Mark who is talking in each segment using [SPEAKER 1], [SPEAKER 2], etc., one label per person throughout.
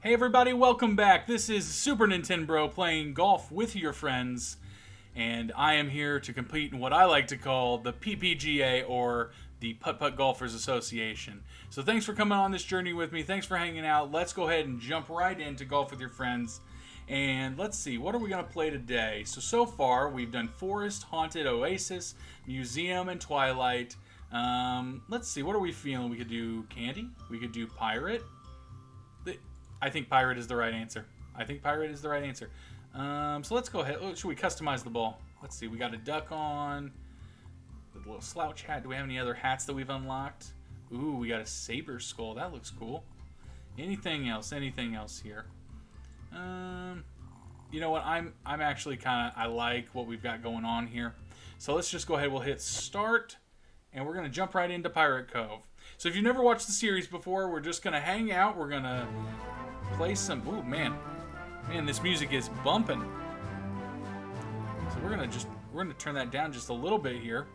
[SPEAKER 1] Hey everybody, welcome back. This is SupaNintenbro playing golf with your friends, and I am here to compete in what I like to call the PPGA, or the Putt Golfers Association. So thanks for coming on this journey with me. Thanks for hanging out. Let's go ahead and jump right into golf with your friends. And let's see, what are we going to play today? So far, we've done Forest, Haunted, Oasis, Museum, and Twilight. Let's see, what are we feeling? We could do Candy. We could do Pirate. I think Pirate is the right answer. So let's go ahead. Oh, should we customize the ball? Let's see. We got a duck on. The little slouch hat. Do we have any other hats that we've unlocked? Ooh, we got a saber skull. That looks cool. Anything else? Here? You know what? I'm actually I like what we've got going on here. So let's just go ahead. We'll hit start, and we're gonna jump right into Pirate Cove. So if you've never watched the series before, we're just gonna hang out. We're gonna play some. Ooh, man, this music is bumping. So we're gonna turn that down just a little bit here.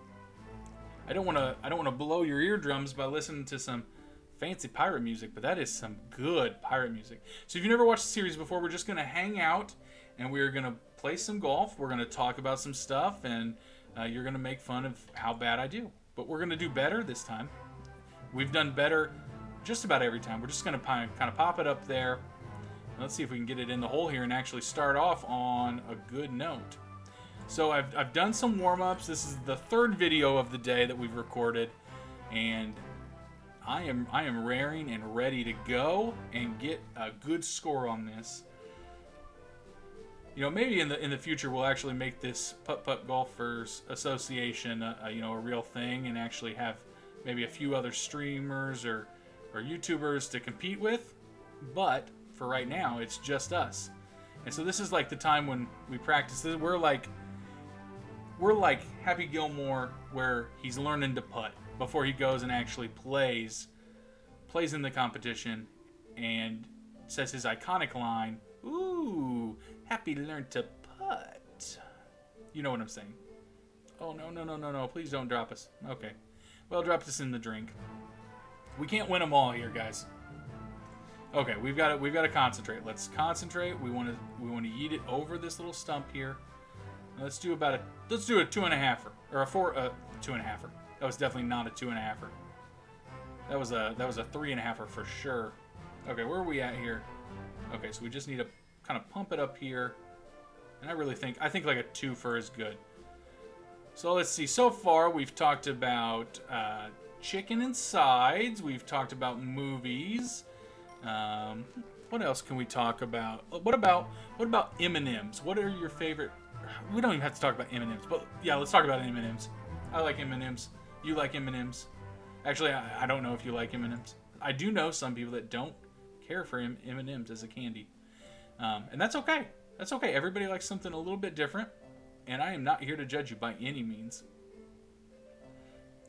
[SPEAKER 1] I don't wanna blow your eardrums by listening to some fancy pirate music, but that is some good pirate music. So if you've never watched the series before, we're just gonna hang out and we're gonna play some golf. We're gonna talk about some stuff, and you're gonna make fun of how bad I do. But we're gonna do better this time. We've done better just about every time. We're just going to kind of pop it up there. Let's see if we can get it in the hole here and actually start off on a good note. So I've done some warm-ups. This is the third video of the day that we've recorded, and I am raring and ready to go and get a good score on this. You know, maybe in the future we'll actually make this Putt Golfers Association a real thing, and actually have maybe a few other streamers or YouTubers to compete with. But for right now, it's just us. And so this is like the time when we practice. We're like Happy Gilmore, where he's learning to putt before he goes and actually plays in the competition and says his iconic line, "Ooh, Happy learned to putt." You know what I'm saying? Oh, no. Please don't drop us. Okay. Well, drop this in the drink. We can't win them all here, guys. Okay, we've got to concentrate. Let's concentrate. We want to yeet it over this little stump here. Let's do a 2.5er or a 2.5er. That was definitely not a 2.5er. That was a 3.5er for sure. Okay, where are we at here? Okay, so we just need to kind of pump it up here. And I think like a 2 is good. So let's see. So far, we've talked about chicken and sides. We've talked about movies. What else can we talk about? What about M&Ms? What are your favorite? We don't even have to talk about M&Ms, but yeah, let's talk about M&Ms. I like M&Ms. You like M&Ms? Actually, I don't know if you like M&Ms. I do know some people that don't care for M&Ms as a candy, and that's okay. That's okay. Everybody likes something a little bit different. And I am not here to judge you by any means.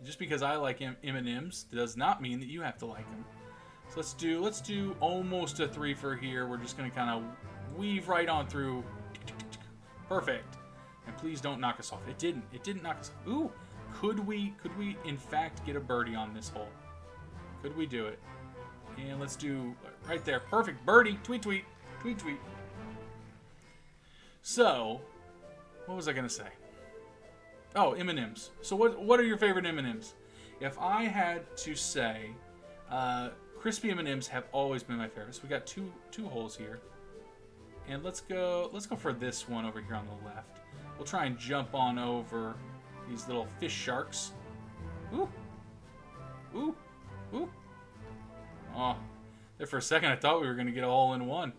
[SPEAKER 1] Just because I like M&Ms does not mean that you have to like them. So let's do almost a 3 for here. We're just gonna kind of weave right on through. Perfect. And please don't knock us off. It didn't knock us off. Ooh, could we in fact get a birdie on this hole? Could we do it? And let's do right there. Perfect birdie. Tweet. So, what was I going to say? Oh, M&Ms. So what are your favorite M&Ms? If I had to say, crispy M&Ms have always been my favorite. So we got two holes here. And let's go for this one over here on the left. We'll try and jump on over these little fish sharks. Ooh. Oh, there for a second I thought we were going to get a hole in one.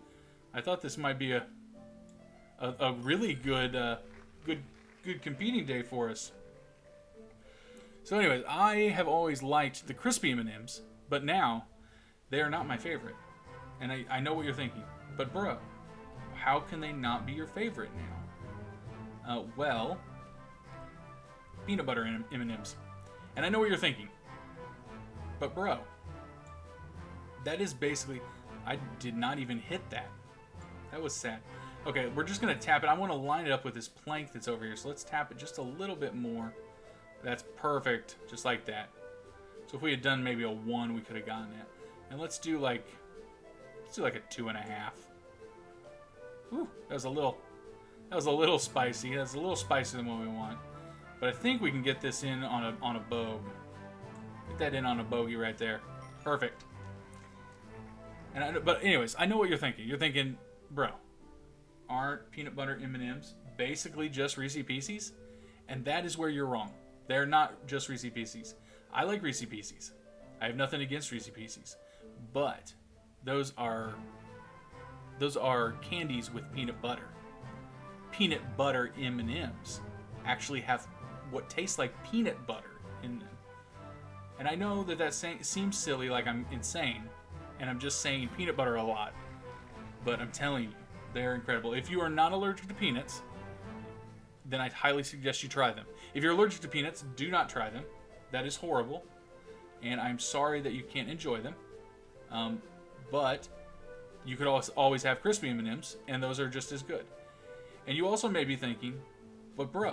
[SPEAKER 1] I thought this might be a really good competing day for us. So anyways, I have always liked the crispy M&Ms, but now they are not my favorite. And I know what you're thinking, but bro, how can they not be your favorite now? Well, peanut butter M&Ms. And I know what you're thinking, but bro, that is basically, I did not even hit that. That was sad. Okay, we're just going to tap it. I want to line it up with this plank that's over here. So let's tap it just a little bit more. That's perfect. Just like that. So if we had done maybe a 1, we could have gotten it. And let's do like Let's do like a 2.5. Ooh, that was a little spicy. That's a little spicier than what we want. But I think we can get this in on a bogue. Get that in on a bogey right there. Perfect. But anyways, I know what you're thinking. You're thinking, bro, aren't peanut butter M&Ms basically just Reese's Pieces? And that is where you're wrong. They're not just Reese's Pieces. I like Reese's Pieces. I have nothing against Reese's Pieces. But those are candies with peanut butter. Peanut butter M&Ms actually have what tastes like peanut butter in them. And I know that seems silly, like I'm insane, and I'm just saying peanut butter a lot. But I'm telling you, they're incredible. If you are not allergic to peanuts, then I'd highly suggest you try them. If you're allergic to peanuts, do not try them. That is horrible. And I'm sorry that you can't enjoy them. But you could always have crispy M&Ms, and those are just as good. And you also may be thinking, but bro,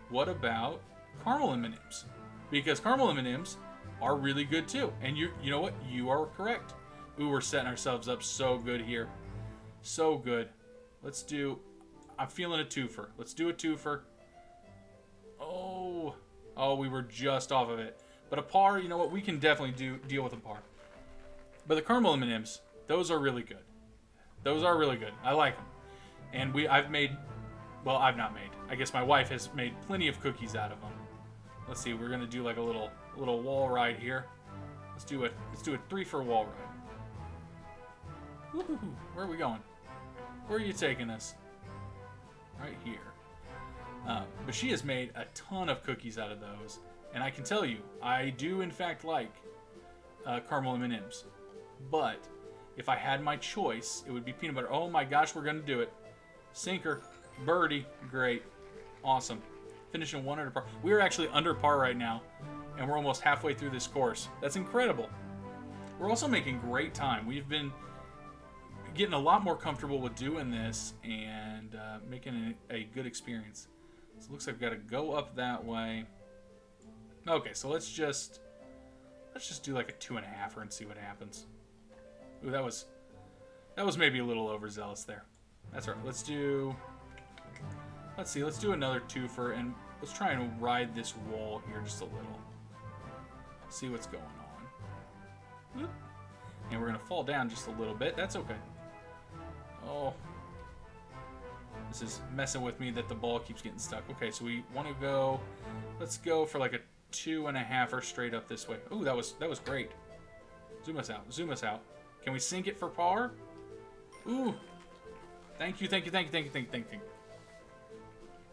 [SPEAKER 1] what about caramel M&Ms? Because caramel M&Ms are really good too. And you know what? You are correct. Ooh, we're setting ourselves up so good here. So good. I'm feeling a twofer. Let's do a twofer. Oh, we were just off of it. But a par, you know what? We can definitely deal with a par. But the caramel M&Ms, those are really good. Those are really good. I like them. And I've not made. I guess my wife has made plenty of cookies out of them. Let's see. We're gonna do like a little wall ride here. Let's do a 3 for wall ride. Woo-hoo-hoo. Where are we going? Where are you taking us? Right here. But she has made a ton of cookies out of those, and I can tell you, I do in fact like caramel M&Ms. But if I had my choice, it would be peanut butter. Oh my gosh, we're gonna do it. Sinker, birdie, great, awesome. Finishing 1 under par. We are actually under par right now, and we're almost halfway through this course. That's incredible. We're also making great time. We've been getting a lot more comfortable with doing this and making a good experience. So it looks like we've got to go up that way. Okay, so let's just do like a 2.5 and see what happens. Ooh, that was maybe a little overzealous there. That's all right. Let's do another twofer, and let's try and ride this wall here just a little. See what's going on. Whoop. And we're gonna fall down just a little bit. That's okay. Oh, this is messing with me that the ball keeps getting stuck. Okay, so we want to go. Let's go for like a 2.5 straight up this way. Ooh, that was great. Zoom us out. Zoom us out. Can we sink it for par? Ooh. Thank you.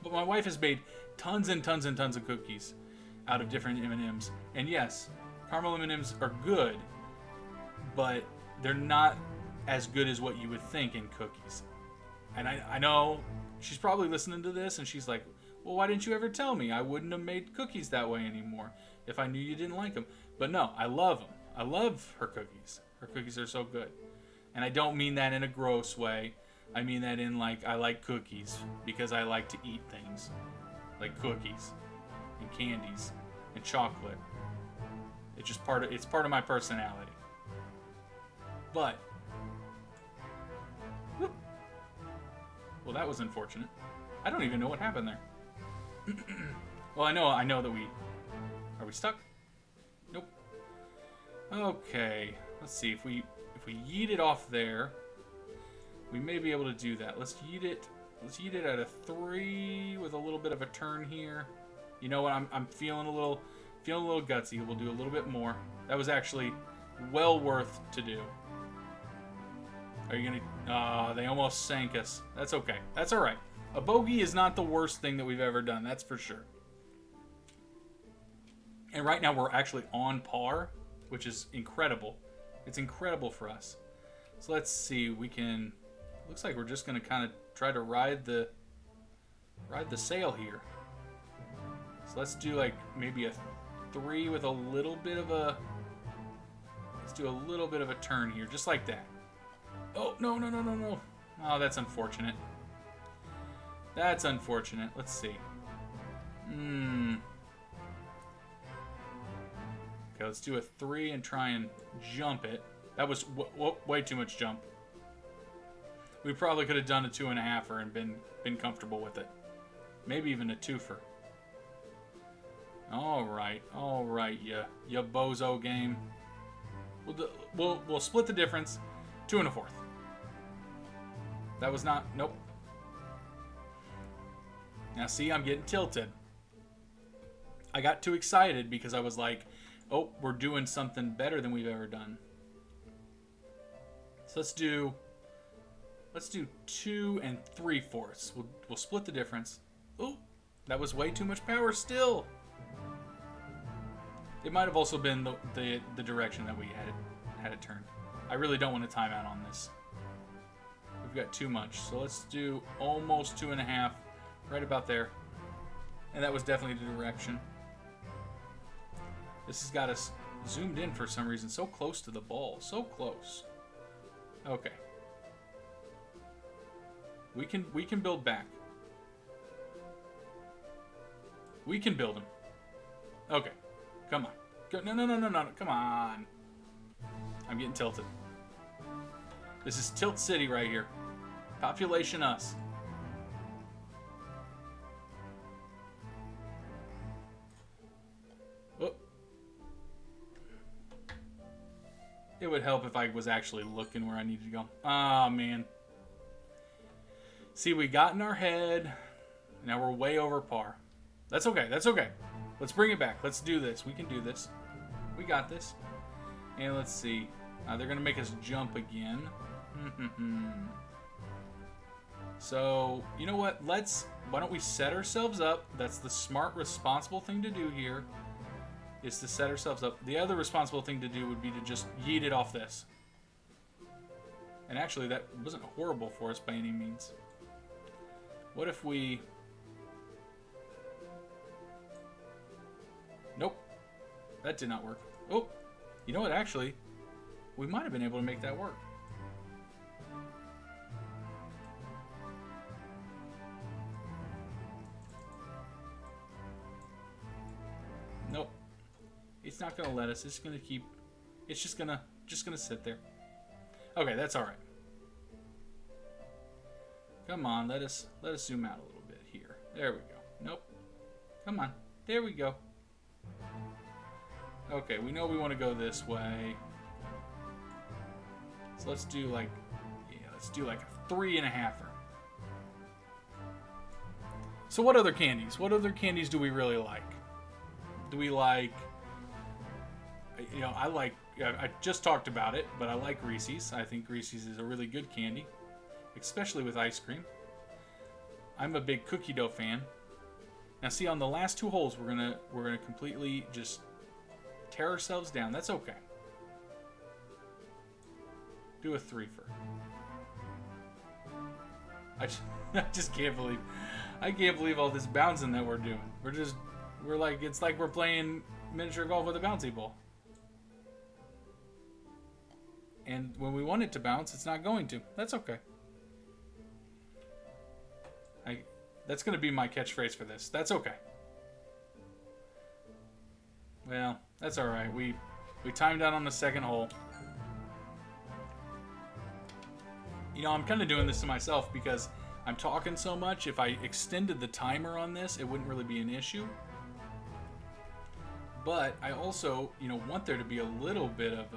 [SPEAKER 1] But my wife has made tons and tons and tons of cookies out of different M&Ms. And yes, caramel M&Ms are good, but they're not as good as what you would think in cookies. And I know she's probably listening to this and she's like, well, why didn't you ever tell me? I wouldn't have made cookies that way anymore if I knew you didn't like them. But no, I love them. I love her cookies. Her cookies are so good. And I don't mean that in a gross way. I mean that in like, I like cookies because I like to eat things like cookies and candies and chocolate. It's part of my personality. But whoop. Well, that was unfortunate. I don't even know what happened there. Well, I know that are we stuck? Nope. Okay, let's see if we yeet it off there, we may be able to do that. Let's yeet it at a 3 with a little bit of a turn here. You know what? I'm feeling a little gutsy. We'll do a little bit more. That was actually well worth to do. Are you gonna? They almost sank us. That's okay. That's all right. A bogey is not the worst thing that we've ever done. That's for sure. And right now we're actually on par, which is incredible. It's incredible for us. So let's see. We can. Looks like we're just gonna kind of try to ride the sail here. So let's do like maybe a 3 with a little bit of a. Let's do a little bit of a turn here, just like that. Oh, no. Oh, that's unfortunate. That's unfortunate. Let's see. Okay, let's do a 3 and try and jump it. That was way too much jump. We probably could have done a 2.5er and been comfortable with it. Maybe even a 2fer. All right, you bozo game. We'll split the difference. 2 1/4. That was not. Nope. Now see, I'm getting tilted. I got too excited because I was like, oh, we're doing something better than we've ever done. So let's do 2 3/4. We'll split the difference. Oh, that was way too much power still. It might have also been the direction that we had it turned. I really don't want to time out on this. We've got too much. So let's do almost 2.5. Right about there. And that was definitely the direction. This has got us zoomed in for some reason. So close to the ball. So close. Okay. We can build back. We can build him. Okay. Come on. Go, no. Come on. I'm getting tilted. This is Tilt City right here. Population us. Oh. It would help if I was actually looking where I needed to go. Ah, man. See, we got in our head. Now we're way over par. That's okay. That's okay. Let's bring it back. Let's do this. We can do this. We got this. And let's see. They're going to make us jump again. So, you know what? Why don't we set ourselves up? That's the smart, responsible thing to do here. Is to set ourselves up. The other responsible thing to do would be to just yeet it off this. And actually, that wasn't horrible for us by any means. What if we... Nope. That did not work. Oh, you know what? Actually, we might have been able to make that work. Nope. It's not going to let us. It's going to keep... It's just going to sit there. Okay, that's all right. Come on, let us zoom out a little bit here. There we go. Nope. Come on. There we go. Okay, we know we want to go this way. So let's do like a 3.5er. So what other candies? What other candies do we really like? Do we like... You know, I just talked about it, but I like Reese's. I think Reese's is a really good candy, especially with ice cream. I'm a big cookie dough fan. Now see, on the last 2 holes, we're gonna completely just tear ourselves down. That's okay. Do a 3fer. I just can't believe all this bouncing that we're doing. It's like we're playing miniature golf with a bouncy ball. And when we want it to bounce, it's not going to. That's okay. That's going to be my catchphrase for this. That's okay. Well, that's all right. We timed out on the 2nd hole. You know, I'm kind of doing this to myself because I'm talking so much. If I extended the timer on this, it wouldn't really be an issue. But I also, you know, want there to be a little bit of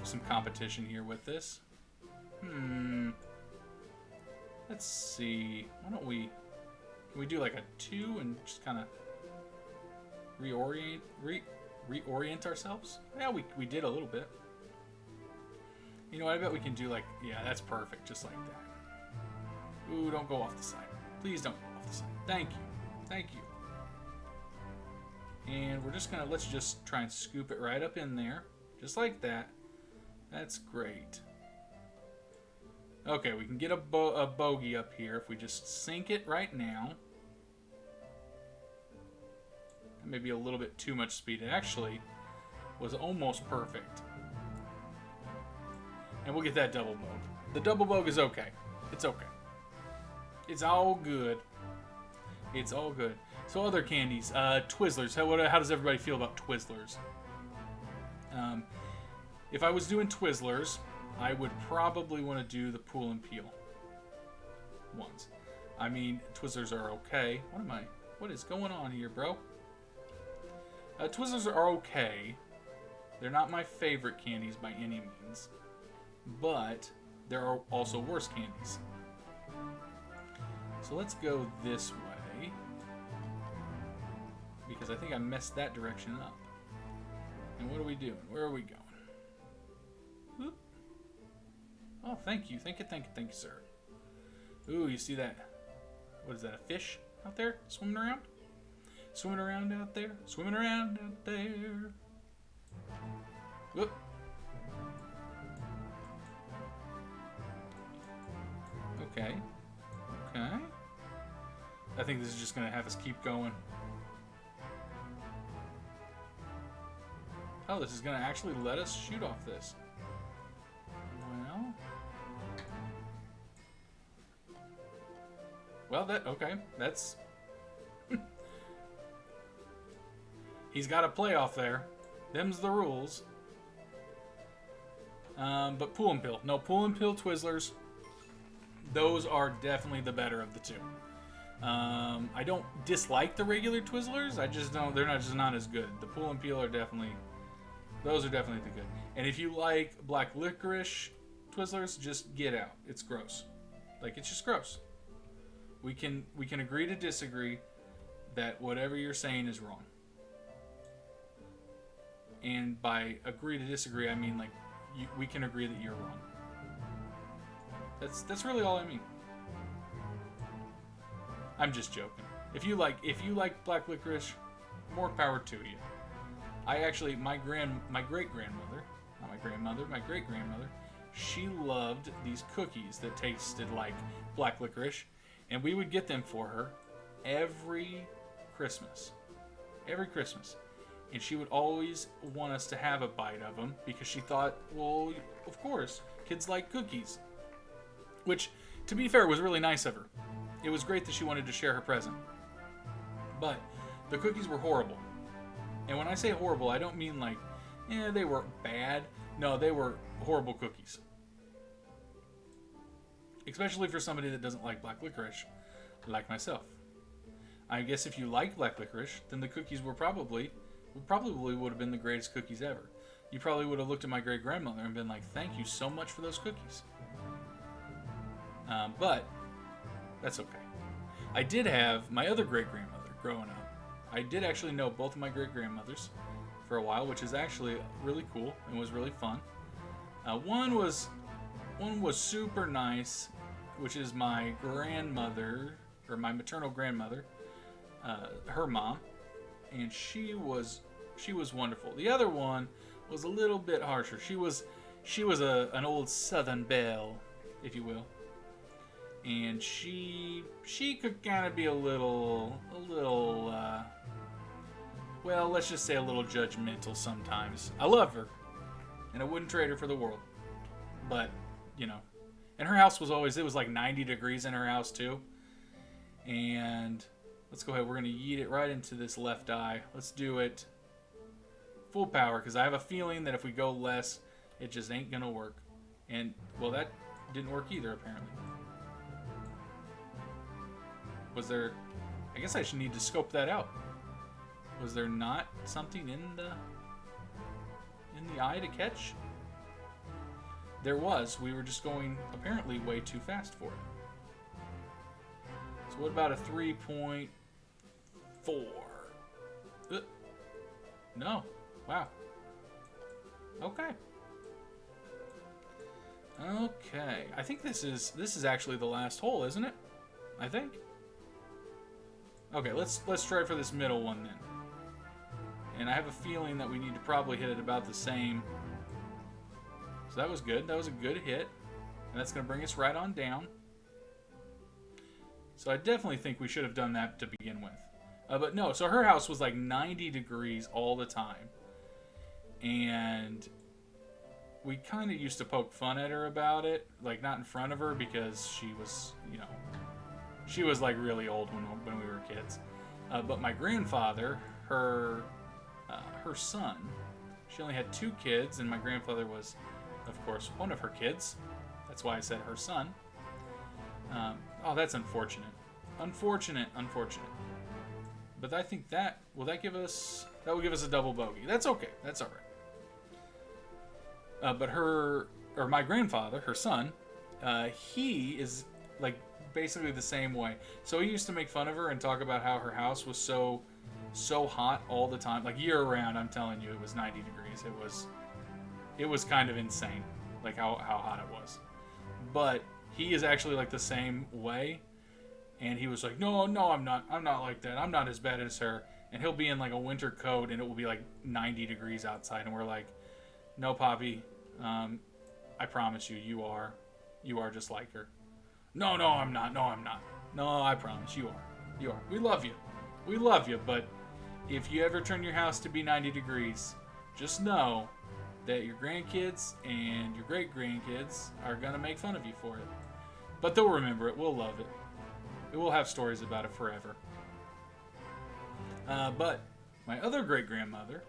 [SPEAKER 1] some competition here with this. Let's see. Why don't we... Can we do like a 2 and just kind of reorient ourselves? Yeah, we did a little bit. You know what? I bet we can do like... Yeah, that's perfect. Just like that. Ooh, don't go off the side. Please don't go off the side. Thank you. Thank you. And we're just going to... Let's just try and scoop it right up in there. Just like that. That's great. Okay, we can get a bogey up here if we just sink it right now. That may be a little bit too much speed. It actually was almost perfect. And we'll get that double bogey. The double bogey is okay. It's okay. It's all good. It's all good. So other candies. Twizzlers. How does everybody feel about Twizzlers? If I was doing Twizzlers, I would probably want to do the pull and peel ones. I mean, Twizzlers are okay. What is going on here, bro? Twizzlers are okay. They're not my favorite candies by any means. But there are also worse candies. So let's go this way. Because I think I messed that direction up. And what are we doing? Where are we going? Whoop. Oh, thank you. Thank you, sir. Ooh, you see that? What is that, a fish out there swimming around? Swimming around out there. Swimming around out there. Whoop. Okay. Okay. I think this is just going to have us keep going. Oh, this is going to actually let us shoot off this. Well, okay. That's... He's got a playoff there. Them's the rules. But pull and peel. No, pull and peel Twizzlers. Those are definitely the better of the two. I don't dislike the regular Twizzlers. I just don't. They're just not as good. The pull and peel are definitely. Those are definitely the good. And if you like black licorice Twizzlers, just get out. It's gross. Like, it's just gross. We can agree to disagree that whatever you're saying is wrong. And by agree to disagree, I mean like we can agree that you're wrong. That's really all I mean. I'm just joking. If you like black licorice, more power to you. I actually my great-grandmother, not my grandmother, my great-grandmother, she loved these cookies that tasted like black licorice, and we would get them for her every Christmas. Every Christmas. And she would always want us to have a bite of them because she thought, well, of course, kids like cookies. Which, to be fair, was really nice of her. It was great that she wanted to share her present. But the cookies were horrible. And when I say horrible, I don't mean like, they were bad. No, they were horrible cookies. Especially for somebody that doesn't like black licorice, like myself. I guess if you like black licorice, then the cookies were probably would have been the greatest cookies ever. You probably would have looked at my great-grandmother and been like, thank you so much for those cookies. But that's okay. I did have my other great-grandmother growing up. I did actually know both of my great-grandmothers for a while, which is actually really cool and was really fun. One was super nice, which is my grandmother, or my maternal grandmother, her mom, and she was wonderful. The other one was a little bit harsher. She was an old Southern belle, if you will, and she could kind of be a little well, let's just say a little judgmental sometimes. I love her, and I wouldn't trade her for the world, but and her house was like 90 degrees in her house too. And let's go ahead. We're going to yeet it right into this left eye. Let's do it full power, because I have a feeling that if we go less, it just ain't going to work. And, well, that didn't work either, apparently. Was there... I guess I should need to scope that out. Was there not something in the eye to catch? There was. We were just going, apparently, way too fast for it. So what about a 3.4? No. Wow. Okay. Okay. I think this is actually the last hole, isn't it? I think. Okay, let's try for this middle one then. And I have a feeling that we need to probably hit it about the same. So that was good. That was a good hit. And that's going to bring us right on down. So I definitely think we should have done that to begin with. But no, so her house was like 90 degrees all the time. And we kind of used to poke fun at her about it. Like, not in front of her, because she was, she was like really old when we were kids. But my grandfather, her son, she only had 2 kids, and my grandfather was, of course, one of her kids. That's why I said her son. Oh, that's unfortunate. Unfortunate. But I think that will give us a double bogey. That's okay. That's all right. But my grandfather, her son, he is like basically the same way. So he used to make fun of her and talk about how her house was so hot all the time, like year round. I'm telling you, it was 90 degrees. It was kind of insane, like how hot it was. But he is actually like the same way. And he was like, no, I'm not like that. I'm not as bad as her. And he'll be in like a winter coat and it will be like 90 degrees outside. And we're like, no, Poppy, I promise you, you are just like her. No, I'm not. No, I promise you are. We love you. But if you ever turn your house to be 90 degrees, just know that your grandkids and your great grandkids are going to make fun of you for it. But they'll remember it. We'll love it. We'll have stories about it forever. But my other great-grandmother,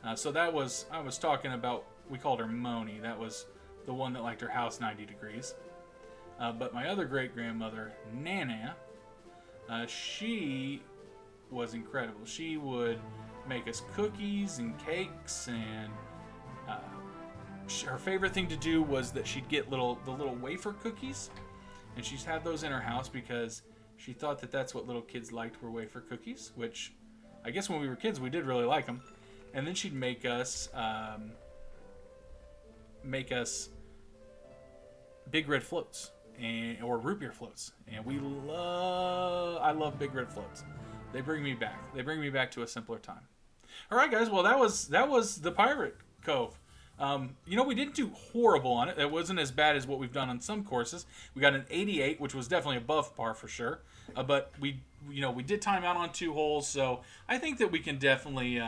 [SPEAKER 1] I was talking about, we called her Moni. That was the one that liked her house 90 degrees. But my other great-grandmother, Nana, she was incredible. She would make us cookies and cakes, and her favorite thing to do was that she'd get the little wafer cookies. And she's had those in her house because she thought that that's what little kids liked, were wafer cookies, which I guess when we were kids we did really like them. And then she'd make us big red floats or root beer floats, and I love big red floats. They bring me back to a simpler time. All right, guys. Well, that was the Pirate Cove. We didn't do horrible on it. It wasn't as bad as what we've done on some courses. We got an 88, which was definitely above par for sure. But we did time out on 2 holes, so I think that we can definitely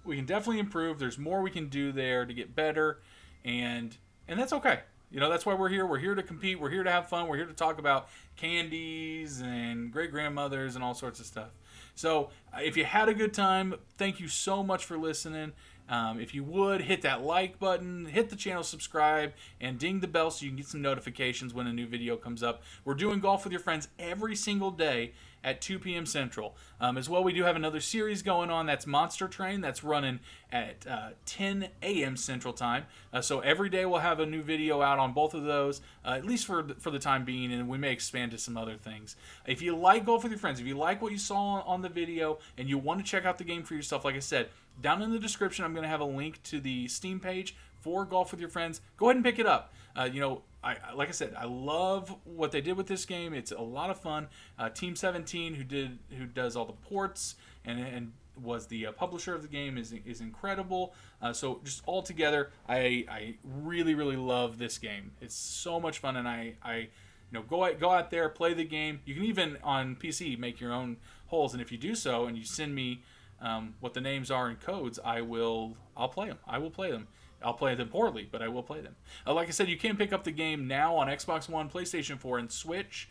[SPEAKER 1] improve. There's more we can do there to get better, and that's okay. That's why we're here. We're here to compete. We're here to have fun. We're here to talk about candies and great grandmothers and all sorts of stuff. So if you had a good time, thank you so much for listening. If you would, hit that like button, hit the channel subscribe, and ding the bell so you can get some notifications when a new video comes up. We're doing Golf with Your Friends every single day at 2 p.m. Central. As well, we do have another series going on. That's Monster Train. That's running at 10 a.m. Central Time. So every day we'll have a new video out on both of those, at least for the time being, and we may expand to some other things. If you like Golf with Your Friends, if you like what you saw on the video, and you want to check out the game for yourself, like I said, down in the description, I'm going to have a link to the Steam page for Golf with Your Friends. Go ahead and pick it up. Like I said, I love what they did with this game. It's a lot of fun. Team 17, who does all the ports and was the publisher of the game, is incredible. So just all together, I really, really love this game. It's so much fun, and I go out there, play the game. You can even on PC make your own holes, and if you do so, and you send me what the names are and codes, I'll play them. I will play them. I'll play them poorly, but I will play them. Like I said, you can pick up the game now on Xbox One, PlayStation 4, and Switch.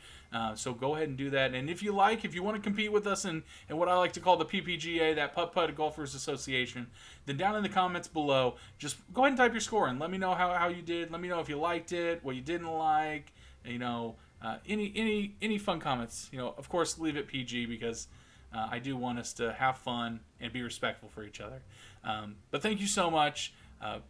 [SPEAKER 1] So go ahead and do that. And if you want to compete with us in what I like to call the PPGA, that Putt Golfers Association, then down in the comments below, just go ahead and type your score and let me know how you did. Let me know if you liked it, what you didn't like. Any fun comments. Of course, leave it PG because I do want us to have fun and be respectful for each other. But thank you so much.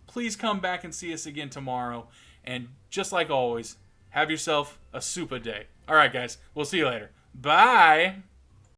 [SPEAKER 1] Please come back and see us again tomorrow. And just like always, have yourself a super day. All right, guys. We'll see you later. Bye.